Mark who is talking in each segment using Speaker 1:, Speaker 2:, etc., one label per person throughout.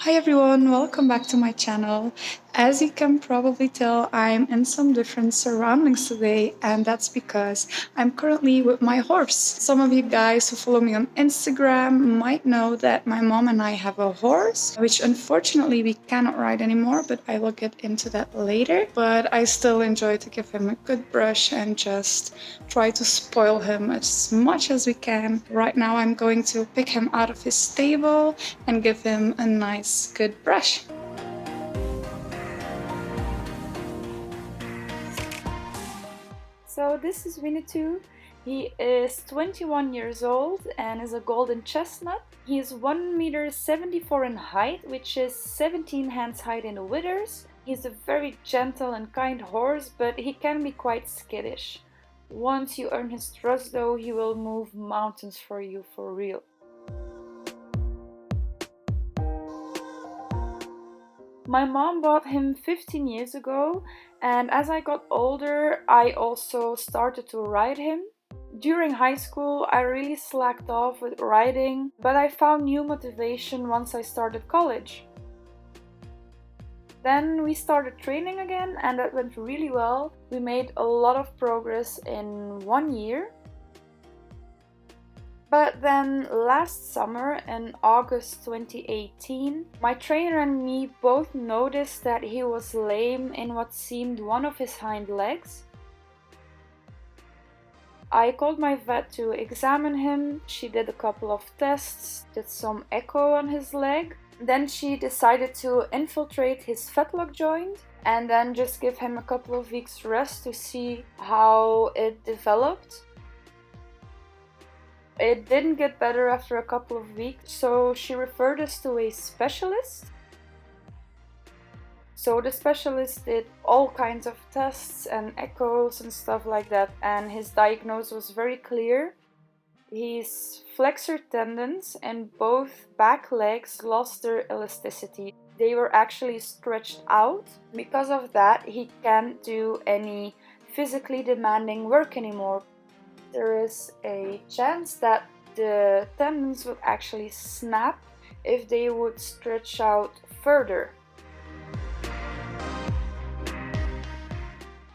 Speaker 1: Hi everyone, welcome back to my channel. As you can probably tell, I'm in some different surroundings today, and that's because I'm currently with my horse. Some of you guys who follow me on Instagram might know that my mom and I have a horse, which unfortunately we cannot ride anymore, but I will get into that later. But I still enjoy to give him a good brush and just try to spoil him as much as we can. Right now I'm going to pick him out of his stable and give him a nice good brush. So this is Winnetou. He is 21 years old and is a golden chestnut. He is 1 meter 74 in height, which is 17 hands height in the withers. He's a very gentle and kind horse, but he can be quite skittish. Once you earn his trust though, he will move mountains for you for real. My mom bought him 15 years ago, and as I got older, I also started to ride him. During high school, I really slacked off with riding, but I found new motivation once I started college. Then we started training again, and that went really well. We made a lot of progress in 1 year. But then last summer, in August 2018, my trainer and me both noticed that he was lame in what seemed one of his hind legs. I called my vet to examine him. She did a couple of tests, did some echo on his leg. Then she decided to infiltrate his fetlock joint and then just give him a couple of weeks rest to see how it developed. It didn't get better after a couple of weeks, so she referred us to a specialist. So the specialist did all kinds of tests and echoes and stuff like that, and his diagnosis was very clear. His flexor tendons in both back legs lost their elasticity. They were actually stretched out. Because of that, he can't do any physically demanding work anymore. There is a chance that the tendons would actually snap if they would stretch out further.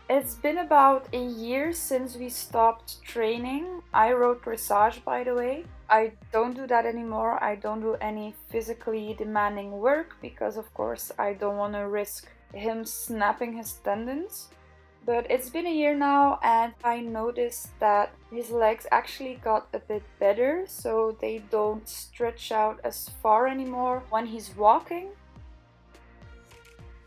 Speaker 1: It's been about a year since we stopped training. I rode dressage, by the way. I don't do that anymore. I don't do any physically demanding work because, of course, I don't want to risk him snapping his tendons. But it's been a year now, and I noticed that his legs actually got a bit better, so they don't stretch out as far anymore when he's walking.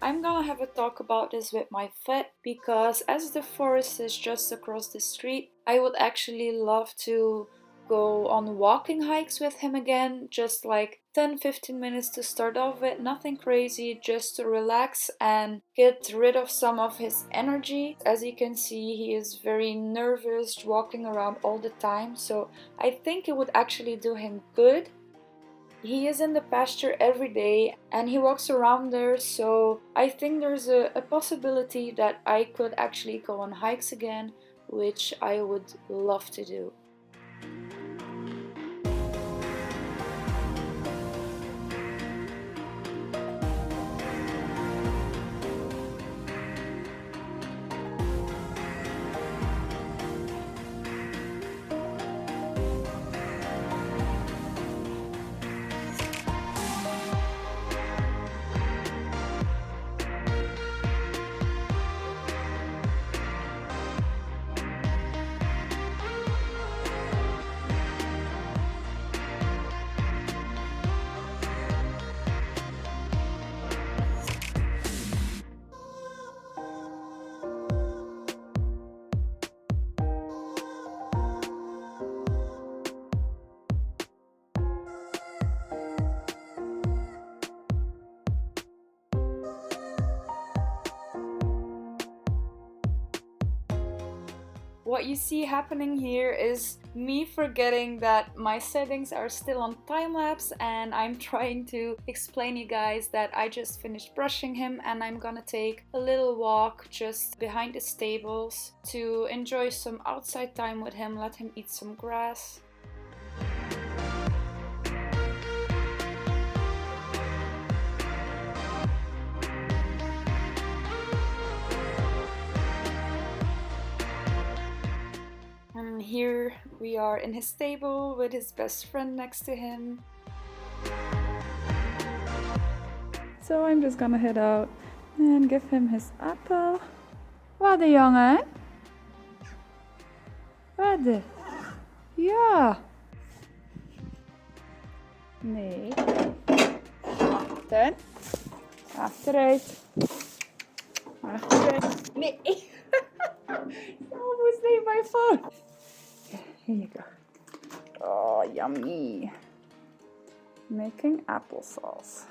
Speaker 1: I'm gonna have a talk about this with my vet because as the forest is just across the street, I would actually love to go on walking hikes with him again, just like 10-15 minutes to start off with, nothing crazy, just to relax and get rid of some of his energy. As you can see, he is very nervous walking around all the time, so I think it would actually do him good. He is in the pasture every day and he walks around there, so I think there's a possibility that I could actually go on hikes again, which I would love to do. What you see happening here is me forgetting that my settings are still on time-lapse, and I'm trying to explain you guys that I just finished brushing him and I'm gonna take a little walk just behind the stables to enjoy some outside time with him, let him eat some grass. we are in his stable with his best friend next to him. So I'm just gonna head out and give him his apple. Wat de jongen? Wat de? Ja. Nee. Achter. Achteruit. Achteruit. Nee. You almost ate my phone. Here you go. Oh, yummy. Making applesauce.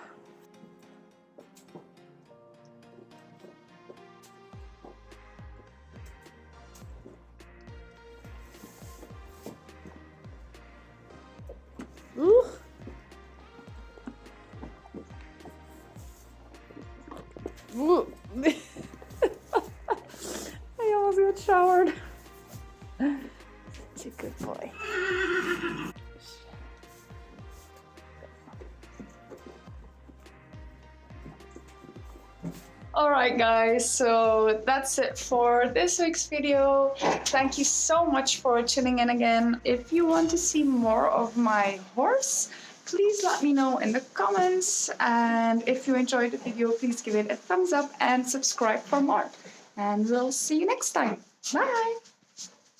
Speaker 1: Ooh. Ooh. I almost got showered. Such a good boy. Alright guys, so that's it for this week's video. Thank you so much for tuning in again. If you want to see more of my horse, please let me know in the comments. And if you enjoyed the video, please give it a thumbs up and subscribe for more. And we'll see you next time. Bye!